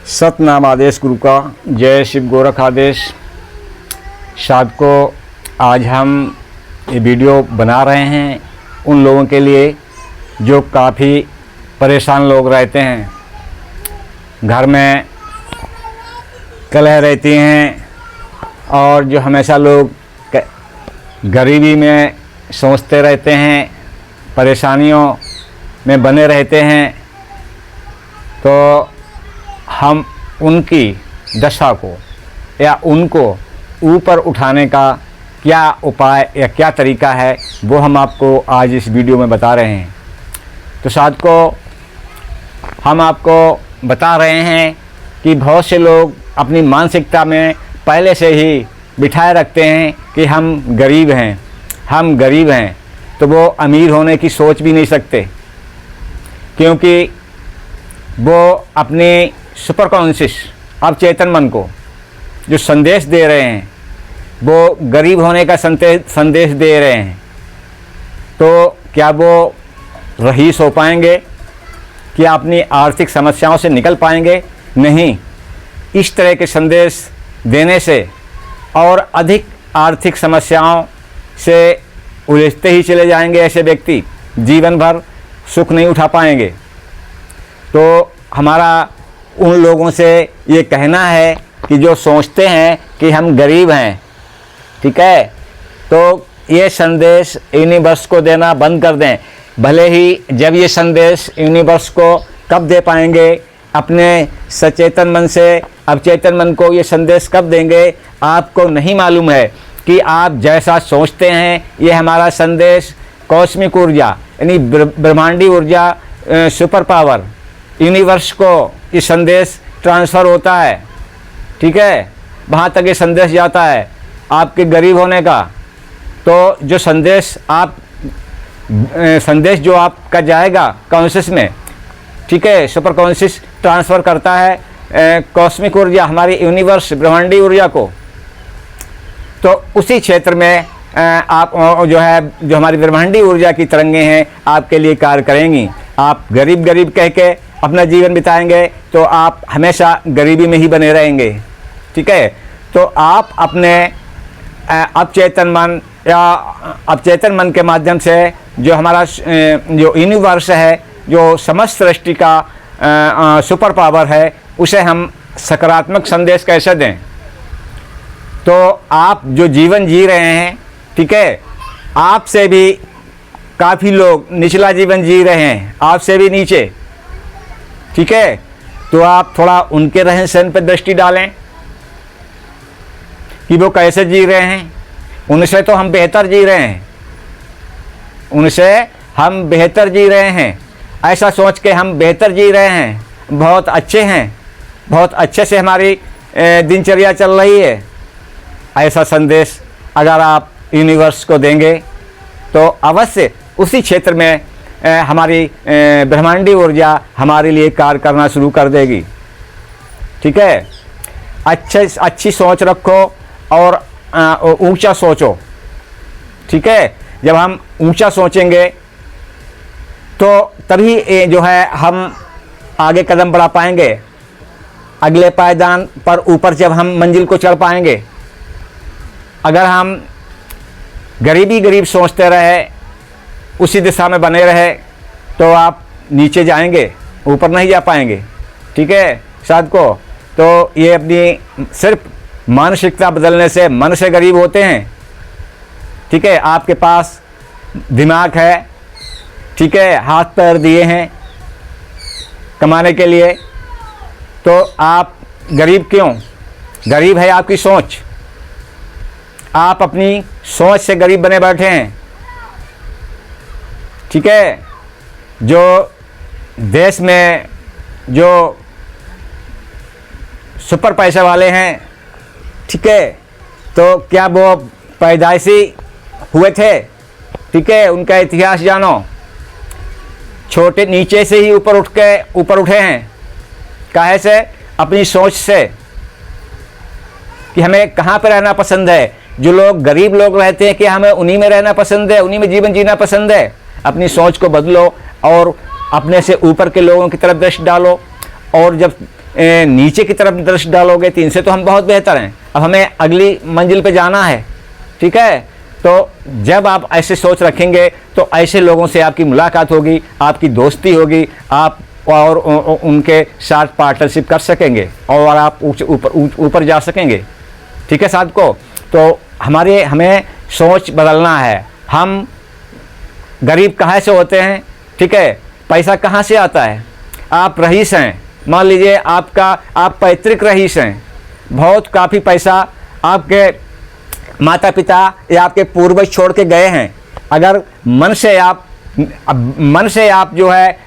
सतनाम आदेश गुरु का। जय शिव गोरख आदेश। साधकों, आज हम ये वीडियो बना रहे हैं उन लोगों के लिए जो काफ़ी परेशान लोग रहते हैं। घर में कलह रहती हैं और जो हमेशा लोग गरीबी में सोचते रहते हैं, परेशानियों में बने रहते हैं। तो हम उनकी दशा को या उनको ऊपर उठाने का क्या उपाय या क्या तरीका है, वो हम आपको आज इस वीडियो में बता रहे हैं। तो साधकों, हम आपको बता रहे हैं कि बहुत से लोग अपनी मानसिकता में पहले से ही बिठाए रखते हैं कि हम गरीब हैं, तो वो अमीर होने की सोच भी नहीं सकते, क्योंकि वो अपने सुपर कॉन्शियस अवचेतन मन को जो संदेश दे रहे हैं वो गरीब होने का संदेश दे रहे हैं। तो क्या वो रईस हो पाएंगे? क्या अपनी आर्थिक समस्याओं से निकल पाएंगे? नहीं। इस तरह के संदेश देने से और अधिक आर्थिक समस्याओं से उलझते ही चले जाएंगे। ऐसे व्यक्ति जीवन भर सुख नहीं उठा पाएंगे। तो हमारा उन लोगों से ये कहना है कि जो सोचते हैं कि हम गरीब हैं, ठीक है, तो ये संदेश यूनिवर्स को देना बंद कर दें। भले ही जब ये संदेश यूनिवर्स को कब दे पाएंगे, अपने सचेतन मन से अवचेतन मन को ये संदेश कब देंगे, आपको नहीं मालूम है। कि आप जैसा सोचते हैं, ये हमारा संदेश कॉस्मिक ऊर्जा यानी ब्रह्मांडी ऊर्जा, सुपर पावर यूनिवर्स को ये संदेश ट्रांसफ़र होता है, ठीक है। वहाँ तक ये संदेश जाता है आपके गरीब होने का। तो जो संदेश जो आपका जाएगा कॉन्शियस में, ठीक है, सुपर कॉन्शियस ट्रांसफ़र करता है कॉस्मिक ऊर्जा, हमारी यूनिवर्स ब्रह्मांडी ऊर्जा को। तो उसी क्षेत्र में आप जो हमारी ब्रह्मांडी ऊर्जा की तरंगें हैं आपके लिए कार्य करेंगी। आप गरीब कह के अपना जीवन बिताएंगे तो आप हमेशा गरीबी में ही बने रहेंगे, ठीक है। तो आप अपने अवचेतन मन या अवचेतन मन के माध्यम से जो हमारा जो यूनिवर्स है, जो समस्त सृष्टि का सुपर पावर है, उसे हम सकारात्मक संदेश कैसे दें। तो आप जो जीवन जी रहे हैं, ठीक है, आपसे भी काफ़ी लोग निचला जीवन जी रहे हैं, आपसे भी नीचे, ठीक है। तो आप थोड़ा उनके रहन सहन पर दृष्टि डालें कि वो कैसे जी रहे हैं। उनसे तो हम बेहतर जी रहे हैं, ऐसा सोच के हम बेहतर जी रहे हैं, बहुत अच्छे हैं, बहुत अच्छे से हमारी दिनचर्या चल रही है। ऐसा संदेश अगर आप यूनिवर्स को देंगे तो अवश्य उसी क्षेत्र में हमारी ब्रह्मांडी ऊर्जा हमारे लिए कार्य करना शुरू कर देगी, ठीक है। अच्छी सोच रखो और ऊंचा सोचो, ठीक है। जब हम ऊंचा सोचेंगे तो तभी जो है हम आगे कदम बढ़ा पाएंगे, अगले पायदान पर ऊपर जब हम मंजिल को चढ़ पाएंगे। अगर हम गरीब सोचते रहे, उसी दिशा में बने रहे, तो आप नीचे जाएंगे, ऊपर नहीं जा पाएंगे, ठीक है साधकों। तो ये अपनी सिर्फ मानसिकता बदलने से मन से गरीब होते हैं, ठीक है। आपके पास दिमाग है, ठीक है, हाथ पैर दिए हैं कमाने के लिए, तो आप गरीब क्यों? गरीब है आपकी सोच। आप अपनी सोच से गरीब बने बैठे हैं, ठीक है। जो देश में जो सुपर पैसे वाले हैं, ठीक है, तो क्या वो पैदाइशी हुए थे? ठीक है, उनका इतिहास जानो। छोटे नीचे से ही ऊपर उठे हैं। काहे से? अपनी सोच से कि हमें कहाँ पे रहना पसंद है। जो लोग गरीब लोग रहते हैं कि हमें उन्हीं में रहना पसंद है, उन्हीं में जीवन जीना पसंद है। अपनी सोच को बदलो और अपने से ऊपर के लोगों की तरफ दृष्टि डालो। और जब नीचे की तरफ दृष्टि डालोगे तो इनसे तो हम बहुत बेहतर हैं, अब हमें अगली मंजिल पे जाना है। ठीक है, तो जब आप ऐसे सोच रखेंगे तो ऐसे लोगों से आपकी मुलाकात होगी, आपकी दोस्ती होगी, आप और उनके साथ पार्टनरशिप कर सकेंगे और आप ऊपर जा सकेंगे। ठीक है साथ को, तो हमें सोच बदलना है। हम गरीब कहाँ से होते हैं? ठीक है, पैसा कहाँ से आता है? आप रईस हैं, मान लीजिए आप पैतृक रईस हैं, बहुत काफ़ी पैसा आपके माता पिता या आपके पूर्वज छोड़ के गए हैं। अगर मन से आप जो है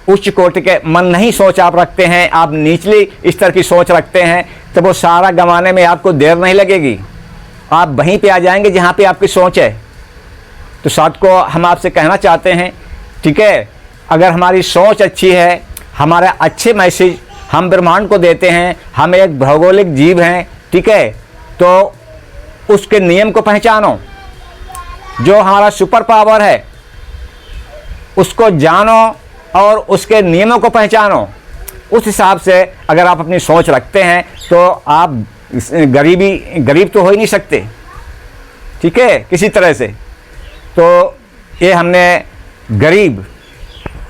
उच्च कोटि के मन नहीं सोच आप रखते हैं, आप निचली स्तर की सोच रखते हैं, तो वो सारा गंवाने में आपको देर नहीं लगेगी, आप वहीं पे आ जाएंगे जहाँ पे आपकी सोच है। तो साथ को हम आपसे कहना चाहते हैं, ठीक है, अगर हमारी सोच अच्छी है, हमारा अच्छे मैसेज हम ब्रह्मांड को देते हैं, हम एक भौगोलिक जीव हैं, ठीक है, तो उसके नियम को पहचानो, जो हमारा सुपर पावर है उसको जानो और उसके नियमों को पहचानो। उस हिसाब से अगर आप अपनी सोच रखते हैं तो आप गरीब तो हो ही नहीं सकते। ठीक है, किसी तरह से। तो ये हमने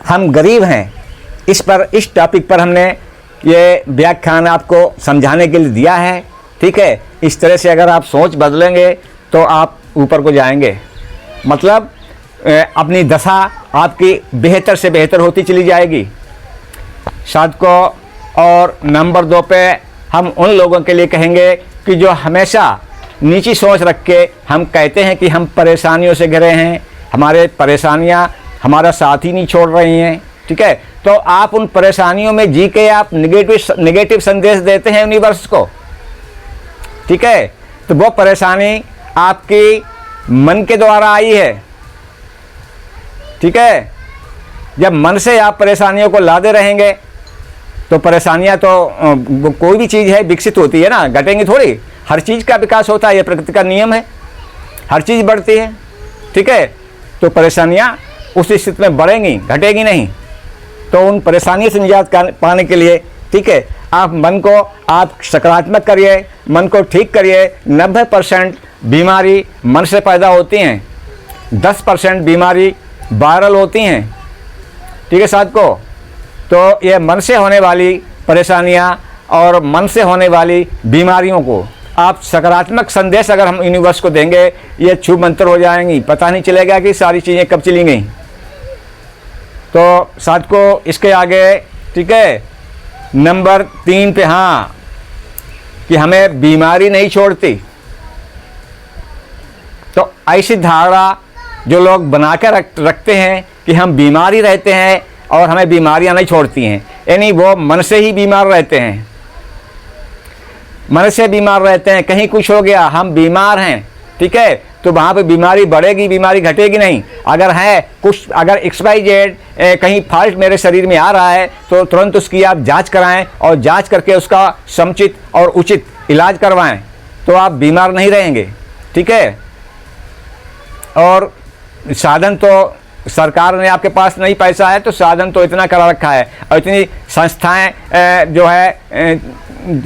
हम गरीब हैं, इस टॉपिक पर हमने ये व्याख्यान आपको समझाने के लिए दिया है। ठीक है, इस तरह से अगर आप सोच बदलेंगे तो आप ऊपर को जाएंगे, मतलब अपनी दशा आपकी बेहतर से बेहतर होती चली जाएगी। साथ को और नंबर 2 पे हम उन लोगों के लिए कहेंगे कि जो हमेशा नीची सोच रख के हम कहते हैं कि हम परेशानियों से घिरे हैं, हमारे परेशानियां हमारा साथ ही नहीं छोड़ रही हैं। ठीक है, तो आप उन परेशानियों में जी के आप नेगेटिव संदेश देते हैं यूनिवर्स को। ठीक है, तो वो परेशानी आपकी मन के द्वारा आई है। ठीक है, जब मन से आप परेशानियों को लादे रहेंगे तो परेशानियां तो कोई भी चीज़ है विकसित होती है ना, घटेंगी थोड़ी। हर चीज़ का विकास होता है, ये प्रकृति का नियम है, हर चीज़ बढ़ती है। ठीक है, तो परेशानियां उस स्थिति में बढ़ेंगी, घटेगी नहीं। तो उन परेशानियों से निजात पाने के लिए, ठीक है, आप मन को आप सकारात्मक करिए, मन को ठीक करिए। 90% बीमारी मन से पैदा होती हैं, 10% बीमारी वायरल होती हैं। ठीक है साथ को, तो ये मन से होने वाली परेशानियां और मन से होने वाली बीमारियों को आप सकारात्मक संदेश अगर हम यूनिवर्स को देंगे, ये छू मंत्र हो जाएंगी, पता नहीं चलेगा कि सारी चीज़ें कब चली गई। तो साथ को इसके आगे, ठीक है, नंबर 3 पे, हाँ, कि हमें बीमारी नहीं छोड़ती। तो ऐसी धारणा जो लोग बना कर रखते हैं कि हम बीमारी रहते हैं और हमें बीमारियां नहीं छोड़ती हैं, यानी वो मन से ही बीमार रहते हैं, मन से बीमार रहते हैं। कहीं कुछ हो गया, हम बीमार हैं, ठीक है, तो वहाँ पे बीमारी बढ़ेगी, बीमारी घटेगी नहीं। अगर है कुछ, अगर XYZ कहीं फॉल्ट मेरे शरीर में आ रहा है तो तुरंत उसकी आप जांच कराएं और जांच करके उसका समुचित और उचित इलाज करवाएं, तो आप बीमार नहीं रहेंगे। ठीक है, और साधन तो सरकार ने आपके पास नहीं पैसा है तो साधन तो इतना करा रखा है, और इतनी संस्थाएं जो है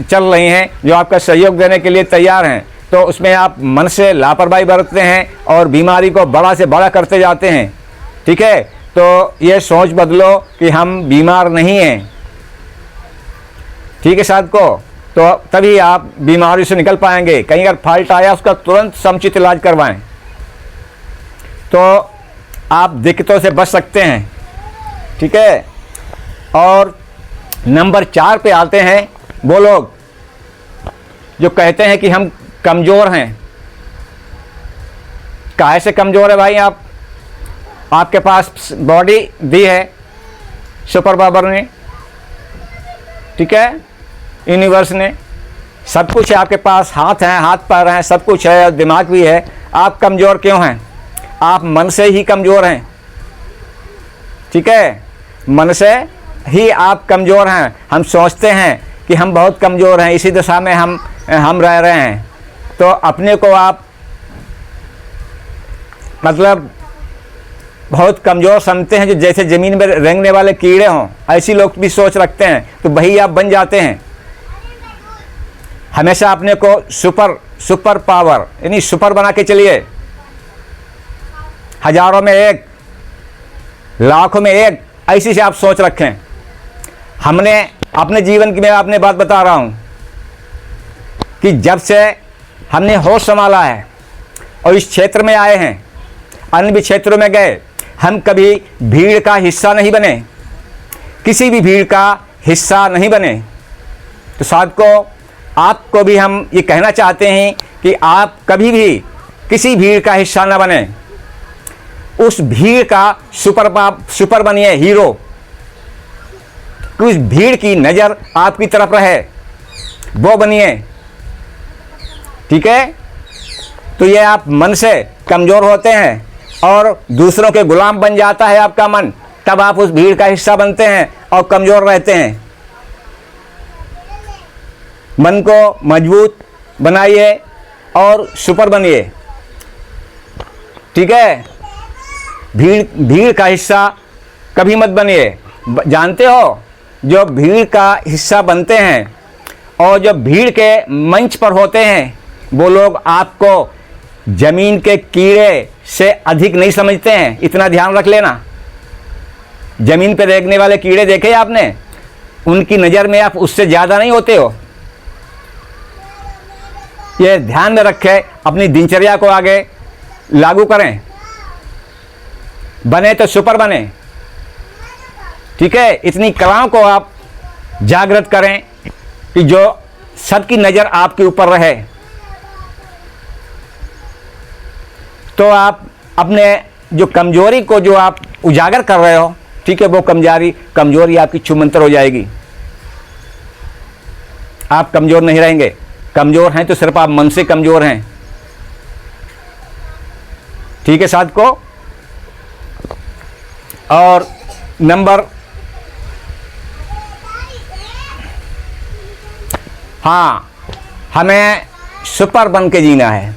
चल रही हैं जो आपका सहयोग देने के लिए तैयार हैं। तो उसमें आप मन से लापरवाही बरतते हैं और बीमारी को बड़ा से बड़ा करते जाते हैं। ठीक है, तो ये सोच बदलो कि हम बीमार नहीं हैं। ठीक है साथ को, तो तभी आप बीमारी से निकल पाएंगे। कहीं अगर फॉल्ट आया उसका तुरंत समुचित इलाज करवाएं, तो आप दिक्कतों से बच सकते हैं। ठीक है, और नंबर 4 पे आते हैं वो लोग जो कहते हैं कि हम कमज़ोर हैं। काहे से कमज़ोर है भाई? आपके पास बॉडी दी है सुपर पावर ने, ठीक है, यूनिवर्स ने, सब कुछ है आपके पास, हाथ हैं, हाथ पैर हैं, सब कुछ है, दिमाग भी है। आप कमज़ोर क्यों हैं? आप मन से ही कमज़ोर हैं। ठीक है, मन से ही आप कमज़ोर हैं। हम सोचते हैं कि हम बहुत कमज़ोर हैं, इसी दशा में हम रह रहे हैं। तो अपने को आप मतलब बहुत कमज़ोर समझते हैं, जो जैसे ज़मीन में रेंगने वाले कीड़े हों, ऐसी लोग भी सोच रखते हैं, तो वही आप बन जाते हैं। हमेशा अपने को सुपर पावर यानी सुपर बना के चलिए। हजारों में एक, लाखों में एक, ऐसी से आप सोच रखें। हमने अपने जीवन की, मैं अपने बात बता रहा हूँ कि जब से हमने होश संभाला है और इस क्षेत्र में आए हैं, अन्य भी क्षेत्रों में गए, हम कभी भीड़ का हिस्सा नहीं बने, किसी भी भीड़ का हिस्सा नहीं बने। तो साथ को आपको भी हम ये कहना चाहते हैं कि आप कभी भी किसी भीड़ का हिस्सा न बने। उस भीड़ का सुपर बनिए, हीरो। उस भीड़ की नज़र आपकी तरफ रहे, वो बनिए। ठीक है? तो ये आप मन से कमज़ोर होते हैं और दूसरों के गुलाम बन जाता है आपका मन, तब आप उस भीड़ का हिस्सा बनते हैं और कमज़ोर रहते हैं। मन को मजबूत बनाइए और सुपर बनिए। ठीक है? भीड़ का हिस्सा कभी मत बनिए। जानते हो, जो भीड़ का हिस्सा बनते हैं और जो भीड़ के मंच पर होते हैं, वो लोग आपको जमीन के कीड़े से अधिक नहीं समझते हैं। इतना ध्यान रख लेना। जमीन पर रेंगने वाले कीड़े देखे आपने, उनकी नज़र में आप उससे ज़्यादा नहीं होते हो। ये ध्यान में रखें, अपनी दिनचर्या को आगे लागू करें। बने तो सुपर बने। ठीक है? इतनी कलाओं को आप जागृत करें कि जो सबकी नज़र आपके ऊपर रहे। तो आप अपने जो कमजोरी को जो आप उजागर कर रहे हो, ठीक है, वो कमजोरी आपकी छूमंतर हो जाएगी। आप कमज़ोर नहीं रहेंगे। कमज़ोर हैं तो सिर्फ आप मन से कमज़ोर हैं। ठीक है साथ को? और नंबर, हाँ, हमें सुपर बन के जीना है।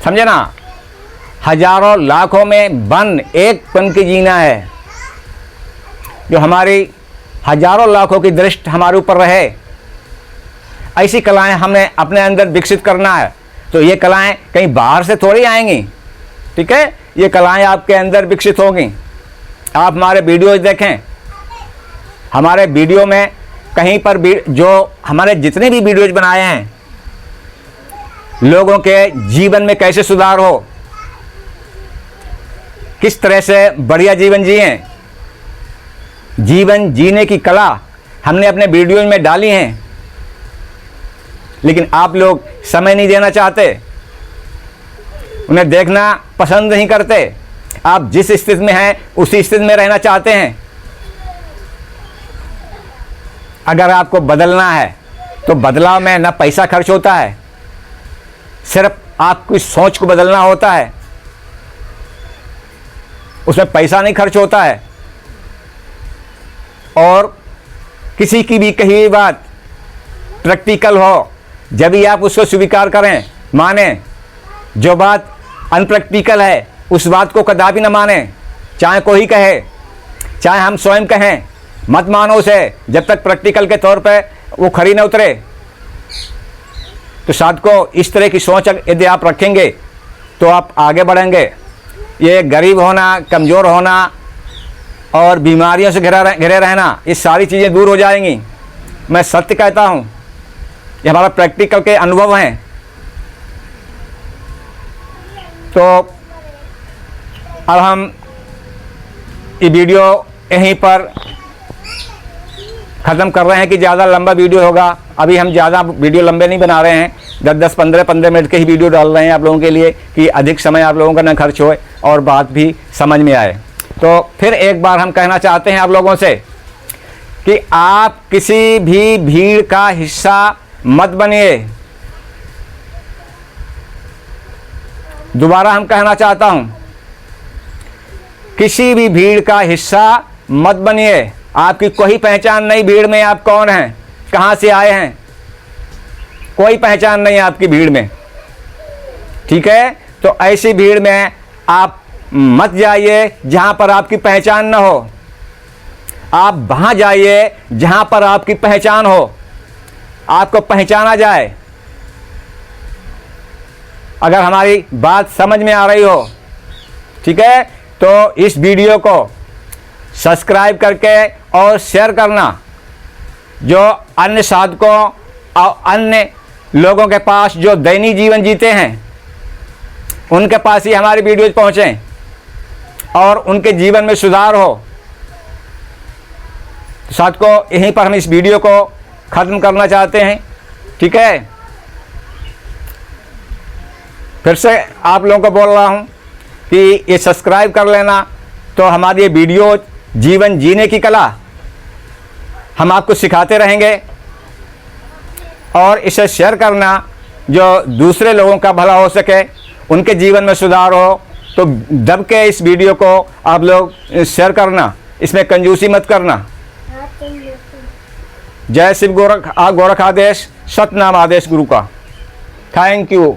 समझे ना? हजारों लाखों में बन एक बन के जीना है, जो हमारी हजारों लाखों की दृष्टि हमारे ऊपर रहे। ऐसी कलाएं हमें अपने अंदर विकसित करना है। तो ये कलाएं कहीं बाहर से थोड़ी आएंगी। ठीक है? ये कलाएं आपके अंदर विकसित होंगी। आप हमारे वीडियोज देखें। हमारे वीडियो में कहीं पर भी, जो हमारे जितने भी वीडियोज बनाए हैं, लोगों के जीवन में कैसे सुधार हो, किस तरह से बढ़िया जीवन जिएं, जीवन जीने की कला हमने अपने वीडियोज में डाली हैं। लेकिन आप लोग समय नहीं देना चाहते, उन्हें देखना पसंद नहीं करते। आप जिस स्थिति में हैं उसी स्थिति में रहना चाहते हैं। अगर आपको बदलना है तो बदलाव में ना पैसा खर्च होता है, सिर्फ आपकी सोच को बदलना होता है। उसमें पैसा नहीं खर्च होता है। और किसी की भी कही बात प्रैक्टिकल हो, जब भी आप उसको स्वीकार करें, माने। जो बात अनप्रैक्टिकल है उस बात को कदापि न माने, चाहे कोई कहे, चाहे हम स्वयं कहें। मत मानो उसे जब तक प्रैक्टिकल के तौर पे वो खरी न उतरे। तो साथ को इस तरह की सोच यदि आप रखेंगे तो आप आगे बढ़ेंगे। ये गरीब होना, कमज़ोर होना और बीमारियों से घिरे रहना, ये सारी चीज़ें दूर हो जाएंगी। मैं सत्य कहता हूँ, ये हमारा प्रैक्टिकल के अनुभव हैं। तो अब हम ये वीडियो यहीं पर ख़त्म कर रहे हैं कि ज़्यादा लंबा वीडियो होगा। अभी हम ज़्यादा वीडियो लंबे नहीं बना रहे हैं, 10-10, 15-15 मिनट के ही वीडियो डाल रहे हैं आप लोगों के लिए, कि अधिक समय आप लोगों का न खर्च होए और बात भी समझ में आए। तो फिर एक बार हम कहना चाहते हैं आप लोगों से कि आप किसी भी भीड़ का हिस्सा मत बनिए। दोबारा हम कहना चाहता हूं, किसी भी भीड़ का हिस्सा मत बनिए। आपकी कोई पहचान नहीं भीड़ में, आप कौन हैं, कहां से आए हैं, कोई पहचान नहीं है आपकी भीड़ में। ठीक है? तो ऐसी भीड़ में आप मत जाइए जहाँ पर आपकी पहचान न हो। आप वहाँ जाइए जहाँ पर आपकी पहचान हो, आपको पहचाना जाए। अगर हमारी बात समझ में आ रही हो, ठीक है, तो इस वीडियो को सब्सक्राइब करके और शेयर करना। जो अन्य साधकों और अन्य लोगों के पास जो दैनिक जीवन जीते हैं, उनके पास ही हमारी वीडियोज पहुँचें और उनके जीवन में सुधार हो। साधकों, यहीं पर हम इस वीडियो को ख़त्म करना चाहते हैं, ठीक है। फिर से आप लोगों को बोल रहा हूँ कि ये सब्सक्राइब कर लेना, तो हमारी ये वीडियो जीवन जीने की कला हम आपको सिखाते रहेंगे। और इसे शेयर करना, जो दूसरे लोगों का भला हो सके, उनके जीवन में सुधार हो, तो दब के इस वीडियो को आप लोग शेयर करना, इसमें कंजूसी मत करना। जय शिव गोरख आदेश, सतनाम आदेश गुरु का। Thank you.